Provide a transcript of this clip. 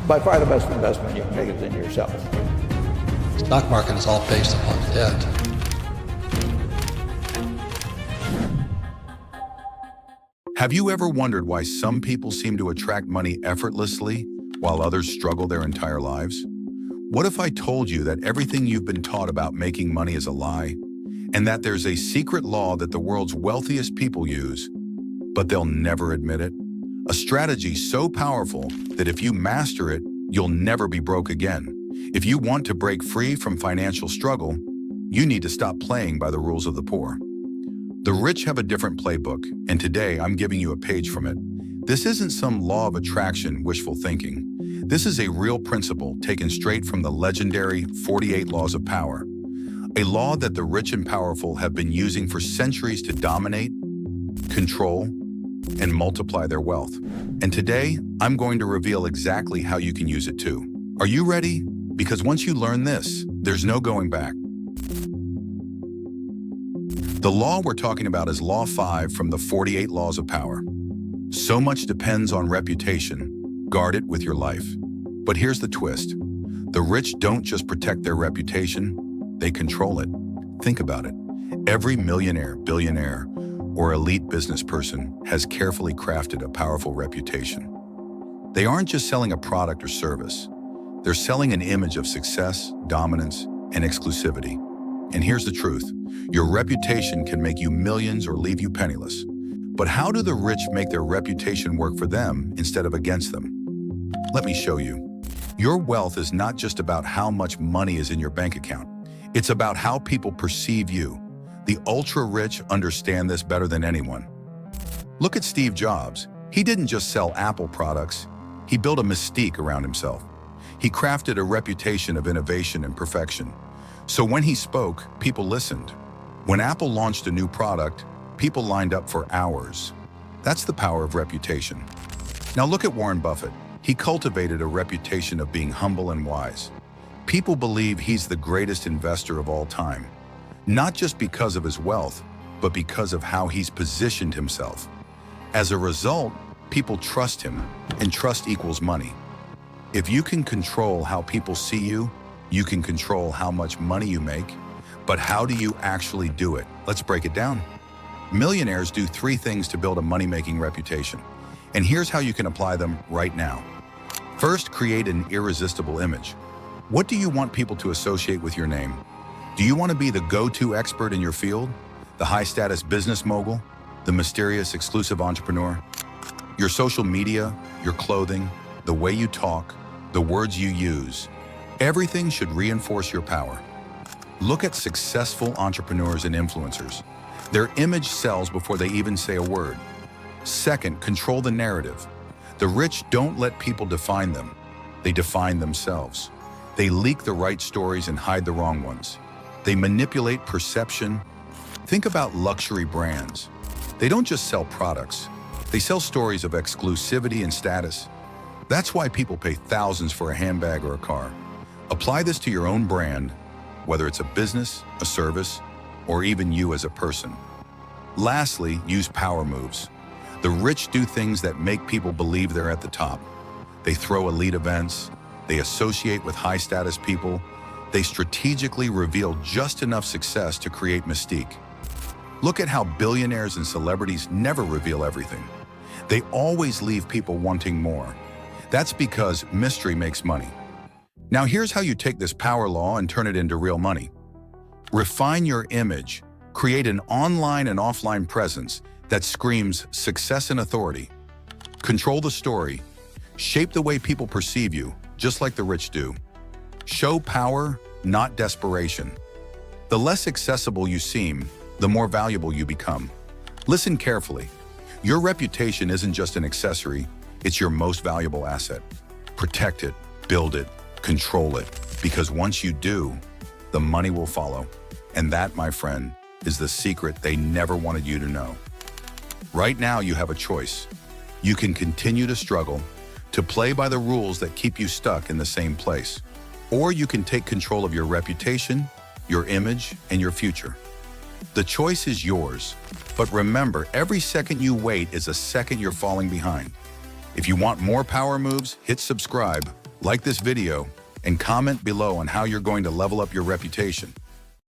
By far the best investment you can make is in yourself. The stock market is all based upon debt. Have you ever wondered why some people seem to attract money effortlessly while others struggle their entire lives? What if I told you that everything you've been taught about making money is a lie, and that there's a secret law that the world's wealthiest people use, but they'll never admit it? A strategy so powerful that if you master it, you'll never be broke again. If you want to break free from financial struggle, you need to stop playing by the rules of the poor. The rich have a different playbook, and today I'm giving you a page from it. This isn't some law of attraction wishful thinking. This is a real principle taken straight from the legendary 48 Laws of Power, a law that the rich and powerful have been using for centuries to dominate, control, and multiply their wealth. And today, I'm going to reveal exactly how you can use it too. Are you ready? Because once you learn this, there's no going back. The law we're talking about is Law 5 from the 48 Laws of Power. So much depends on reputation. Guard it with your life. But here's the twist. The rich don't just protect their reputation, they control it. Think about it. Every millionaire, billionaire, or elite business person has carefully crafted a powerful reputation. They aren't just selling a product or service. They're selling an image of success, dominance, and exclusivity. And here's the truth. Your reputation can make you millions or leave you penniless. But how do the rich make their reputation work for them instead of against them? Let me show you. Your wealth is not just about how much money is in your bank account. It's about how people perceive you. The ultra-rich understand this better than anyone. Look at Steve Jobs. He didn't just sell Apple products. He built a mystique around himself. He crafted a reputation of innovation and perfection. So when he spoke, people listened. When Apple launched a new product, people lined up for hours. That's the power of reputation. Now look at Warren Buffett. He cultivated a reputation of being humble and wise. People believe he's the greatest investor of all time, not just because of his wealth, but because of how he's positioned himself. As a result, people trust him, and trust equals money. If you can control how people see you, you can control how much money you make. But how do you actually do it? Let's break it down. Millionaires do 3 things to build a money-making reputation. And here's how you can apply them right now. First, create an irresistible image. What do you want people to associate with your name? Do you want to be the go-to expert in your field? The high-status business mogul? The mysterious exclusive entrepreneur? Your social media, your clothing, the way you talk, the words you use, everything should reinforce your power. Look at successful entrepreneurs and influencers. Their image sells before they even say a word. Second, control the narrative. The rich don't let people define them. They define themselves. They leak the right stories and hide the wrong ones. They manipulate perception. Think about luxury brands. They don't just sell products. They sell stories of exclusivity and status. That's why people pay thousands for a handbag or a car. Apply this to your own brand, whether it's a business, a service, or even you as a person. Lastly, use power moves. The rich do things that make people believe they're at the top. They throw elite events. They associate with high-status people. They strategically reveal just enough success to create mystique. Look at how billionaires and celebrities never reveal everything. They always leave people wanting more. That's because mystery makes money. Now here's how you take this power law and turn it into real money. Refine your image. Create an online and offline presence that screams success and authority. Control the story. Shape the way people perceive you, just like the rich do. Show power, not desperation. The less accessible you seem, the more valuable you become. Listen carefully. Your reputation isn't just an accessory, it's your most valuable asset. Protect it, build it, control it, because once you do, the money will follow. And that, my friend, is the secret they never wanted you to know. Right now, you have a choice. You can continue to struggle, to play by the rules that keep you stuck in the same place. Or you can take control of your reputation, your image, and your future. The choice is yours. But remember, every second you wait is a second you're falling behind. If you want more power moves, hit subscribe, Like this video and comment below on how you're going to level up your reputation.